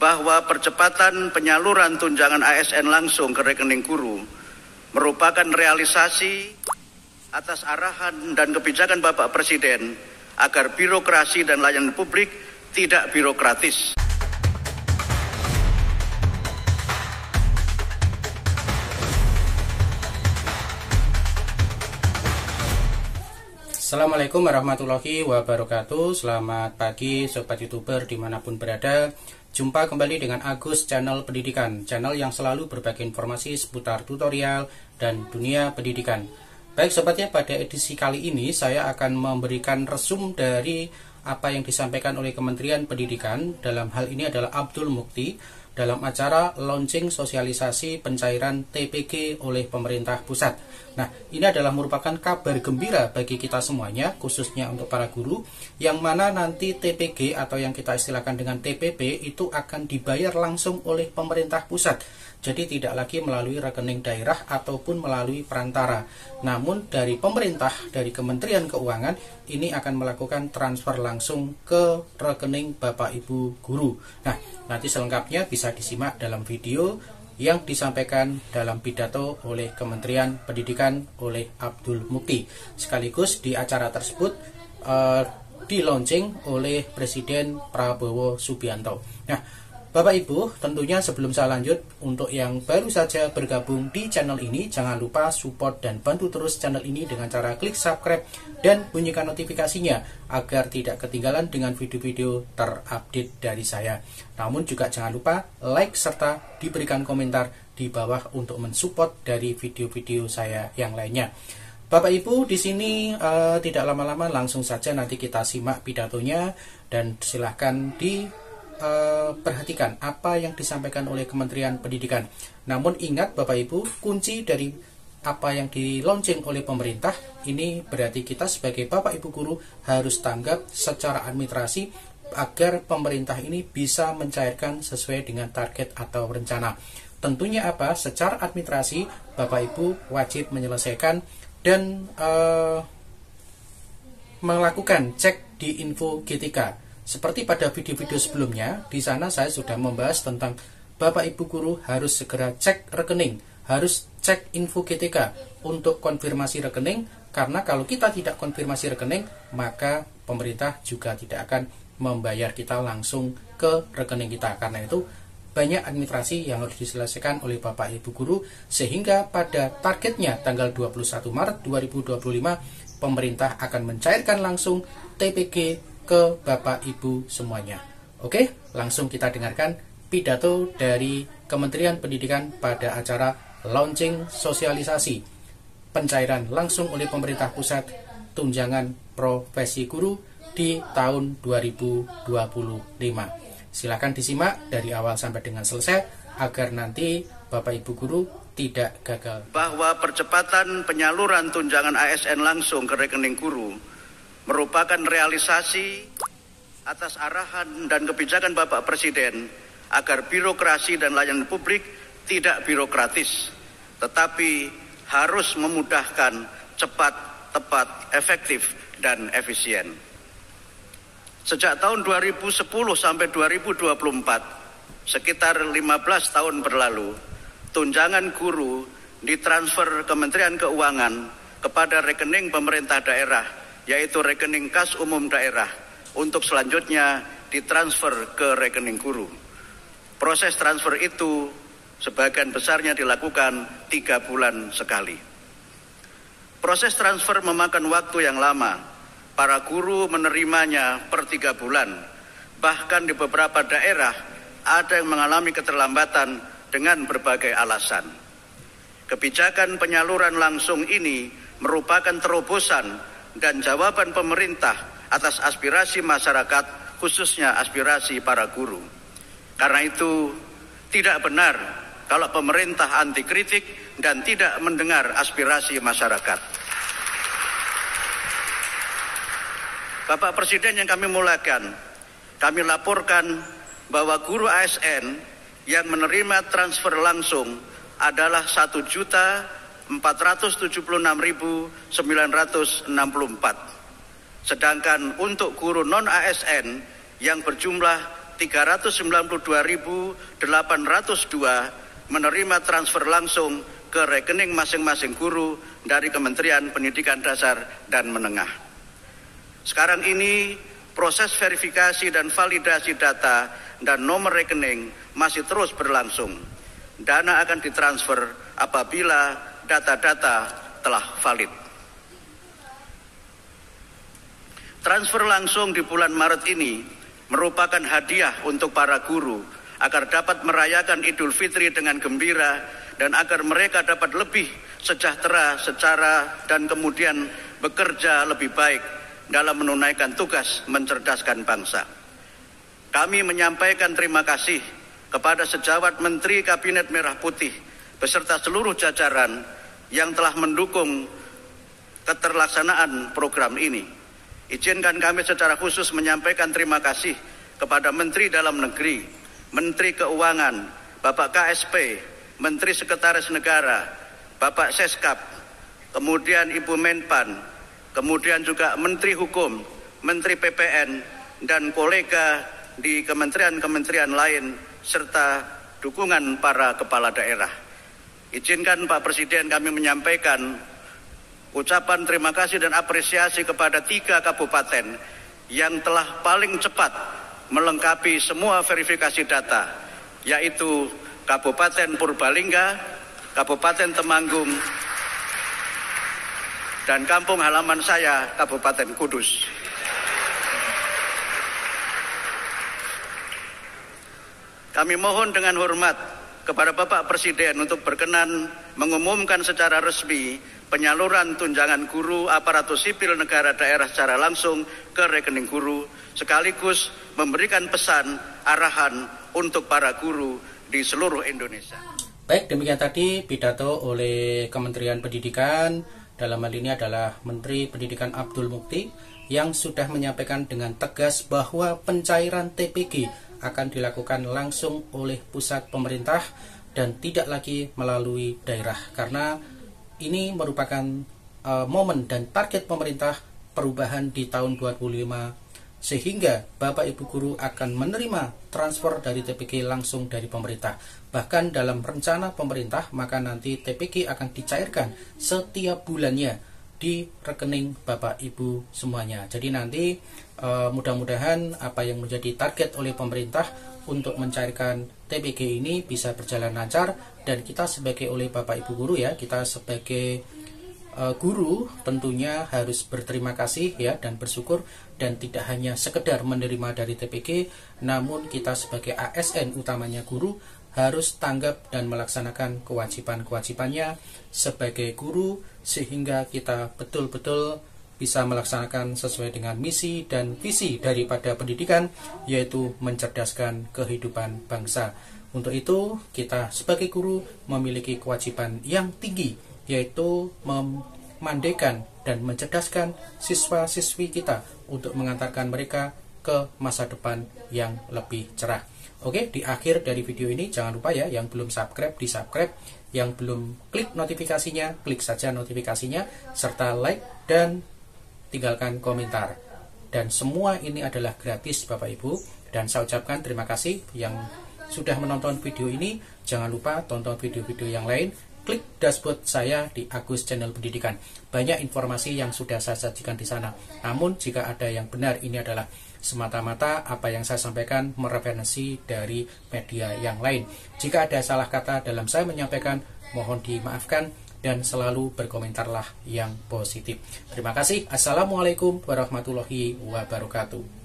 bahwa percepatan penyaluran tunjangan ASN langsung ke rekening guru merupakan realisasi atas arahan dan kebijakan Bapak Presiden agar birokrasi dan layanan publik tidak birokratis. Assalamualaikum warahmatullahi wabarakatuh. Selamat pagi Sobat YouTuber dimanapun berada. Jumpa kembali dengan Agus Channel Pendidikan, channel yang selalu berbagi informasi seputar tutorial dan dunia pendidikan. Baik sobatnya, pada edisi kali ini saya akan memberikan resum dari apa yang disampaikan oleh Kementerian Pendidikan. Dalam hal ini adalah Abdul Mukti dalam acara launching sosialisasi pencairan TPG oleh pemerintah pusat. Nah, ini adalah merupakan kabar gembira bagi kita semuanya, khususnya untuk para guru, yang mana nanti TPG atau yang kita istilahkan dengan TPP itu akan dibayar langsung oleh pemerintah pusat. Jadi tidak lagi melalui rekening daerah ataupun melalui perantara. Namun dari pemerintah, dari Kementerian Keuangan, ini akan melakukan transfer langsung ke rekening Bapak Ibu guru. Nah, nanti selengkapnya bisa disimak dalam video yang disampaikan dalam pidato oleh Kementerian Pendidikan oleh Abdul Mukti. Sekaligus di acara tersebut di launching oleh Presiden Prabowo Subianto. Nah, Bapak Ibu, tentunya sebelum saya lanjut, untuk yang baru saja bergabung di channel ini, jangan lupa support dan bantu terus channel ini dengan cara klik subscribe dan bunyikan notifikasinya agar tidak ketinggalan dengan video-video terupdate dari saya. Namun juga jangan lupa like serta diberikan komentar di bawah untuk mensupport dari video-video saya yang lainnya. Bapak Ibu, di sini tidak lama-lama, langsung saja nanti kita simak pidatonya dan silahkan perhatikan apa yang disampaikan oleh Kementerian Pendidikan. Namun ingat Bapak Ibu, kunci dari apa yang di launching oleh pemerintah ini berarti kita sebagai Bapak Ibu guru harus tanggap secara administrasi agar pemerintah ini bisa mencairkan sesuai dengan target atau rencana. Tentunya apa? Secara administrasi Bapak Ibu wajib menyelesaikan dan melakukan cek di info GTK. Seperti pada video-video sebelumnya, di sana saya sudah membahas tentang Bapak Ibu guru harus segera cek rekening, harus cek info GTK untuk konfirmasi rekening, karena kalau kita tidak konfirmasi rekening, maka pemerintah juga tidak akan membayar kita langsung ke rekening kita. Karena itu banyak administrasi yang harus diselesaikan oleh Bapak Ibu guru, sehingga pada targetnya tanggal 21 Maret 2025 pemerintah akan mencairkan langsung TPG ke Bapak Ibu semuanya. Oke, langsung kita dengarkan pidato dari Kementerian Pendidikan pada acara launching sosialisasi pencairan langsung oleh pemerintah pusat tunjangan profesi guru di tahun 2025. Silakan disimak dari awal sampai dengan selesai agar nanti Bapak Ibu guru tidak gagal. Bahwa percepatan penyaluran tunjangan ASN langsung ke rekening guru merupakan realisasi atas arahan dan kebijakan Bapak Presiden agar birokrasi dan layanan publik tidak birokratis, tetapi harus memudahkan, cepat, tepat, efektif, dan efisien. Sejak tahun 2010 sampai 2024, sekitar 15 tahun berlalu, tunjangan guru ditransfer Kementerian Keuangan kepada rekening pemerintah daerah, yaitu rekening kas umum daerah, untuk selanjutnya ditransfer ke rekening guru. Proses transfer itu sebagian besarnya dilakukan 3 bulan sekali. Proses transfer memakan waktu yang lama. Para guru menerimanya per 3 bulan. Bahkan di beberapa daerah ada yang mengalami keterlambatan dengan berbagai alasan. Kebijakan penyaluran langsung ini merupakan terobosan dan jawaban pemerintah atas aspirasi masyarakat, khususnya aspirasi para guru. Karena itu tidak benar kalau pemerintah anti kritik dan tidak mendengar aspirasi masyarakat. Bapak Presiden yang kami muliakan, kami laporkan bahwa guru ASN yang menerima transfer langsung adalah 1.476.964. Sedangkan untuk guru non-ASN yang berjumlah 392.802 menerima transfer langsung ke rekening masing-masing guru dari Kementerian Pendidikan Dasar dan Menengah. Sekarang ini proses verifikasi dan validasi data dan nomor rekening masih terus berlangsung. Dana akan ditransfer apabila data-data telah valid. Transfer langsung di bulan Maret ini merupakan hadiah untuk para guru agar dapat merayakan Idul Fitri dengan gembira dan agar mereka dapat lebih sejahtera secara dan kemudian bekerja lebih baik dalam menunaikan tugas mencerdaskan bangsa. Kami menyampaikan terima kasih kepada sejawat Menteri Kabinet Merah Putih beserta seluruh jajaran yang telah mendukung keterlaksanaan program ini. Izinkan kami secara khusus menyampaikan terima kasih kepada Menteri Dalam Negeri, Menteri Keuangan, Bapak KSP, Menteri Sekretaris Negara, Bapak Seskap, kemudian Ibu Menpan, kemudian juga Menteri Hukum, Menteri PPN, dan kolega di kementerian-kementerian lain, serta dukungan para kepala daerah. Izinkan Pak Presiden kami menyampaikan ucapan terima kasih dan apresiasi kepada 3 kabupaten yang telah paling cepat melengkapi semua verifikasi data, yaitu Kabupaten Purbalingga, Kabupaten Temanggung, dan kampung halaman saya, Kabupaten Kudus. Kami mohon dengan hormat kepada Bapak Presiden untuk berkenan mengumumkan secara resmi penyaluran tunjangan guru aparatur sipil negara daerah secara langsung ke rekening guru, sekaligus memberikan pesan arahan untuk para guru di seluruh Indonesia. Baik, demikian tadi pidato oleh Kementerian Pendidikan, dalam hal ini adalah Menteri Pendidikan Abdul Mukti, yang sudah menyampaikan dengan tegas bahwa pencairan TPG akan dilakukan langsung oleh pusat pemerintah dan tidak lagi melalui daerah, karena ini merupakan momen dan target pemerintah perubahan di tahun 2025, sehingga Bapak Ibu guru akan menerima transfer dari TPG langsung dari pemerintah. Bahkan dalam rencana pemerintah, maka nanti TPG akan dicairkan setiap bulannya di rekening Bapak Ibu semuanya. Jadi nanti mudah-mudahan apa yang menjadi target oleh pemerintah untuk mencairkan TPG ini bisa berjalan lancar, dan kita sebagai oleh Bapak Ibu guru ya, kita sebagai guru tentunya harus berterima kasih ya dan bersyukur, dan tidak hanya sekedar menerima dari TPG, namun kita sebagai ASN utamanya guru harus tanggap dan melaksanakan kewajiban-kewajibannya sebagai guru, sehingga kita betul-betul bisa melaksanakan sesuai dengan misi dan visi daripada pendidikan, yaitu mencerdaskan kehidupan bangsa. Untuk itu, kita sebagai guru memiliki kewajiban yang tinggi, yaitu memandaikan dan mencerdaskan siswa-siswi kita untuk mengantarkan mereka ke masa depan yang lebih cerah. Oke, di akhir dari video ini jangan lupa ya, yang belum subscribe di subscribe, yang belum klik notifikasinya, klik saja notifikasinya, serta like dan tinggalkan komentar. Dan semua ini adalah gratis Bapak Ibu, dan saya ucapkan terima kasih yang sudah menonton video ini. Jangan lupa tonton video-video yang lain, klik dashboard saya di Agus Channel Pendidikan. Banyak informasi yang sudah saya sajikan di sana. Namun jika ada yang benar, ini adalah semata-mata apa yang saya sampaikan mereferensi dari media yang lain. Jika ada salah kata dalam saya menyampaikan, mohon dimaafkan, dan selalu berkomentarlah yang positif. Terima kasih. Assalamualaikum warahmatullahi wabarakatuh.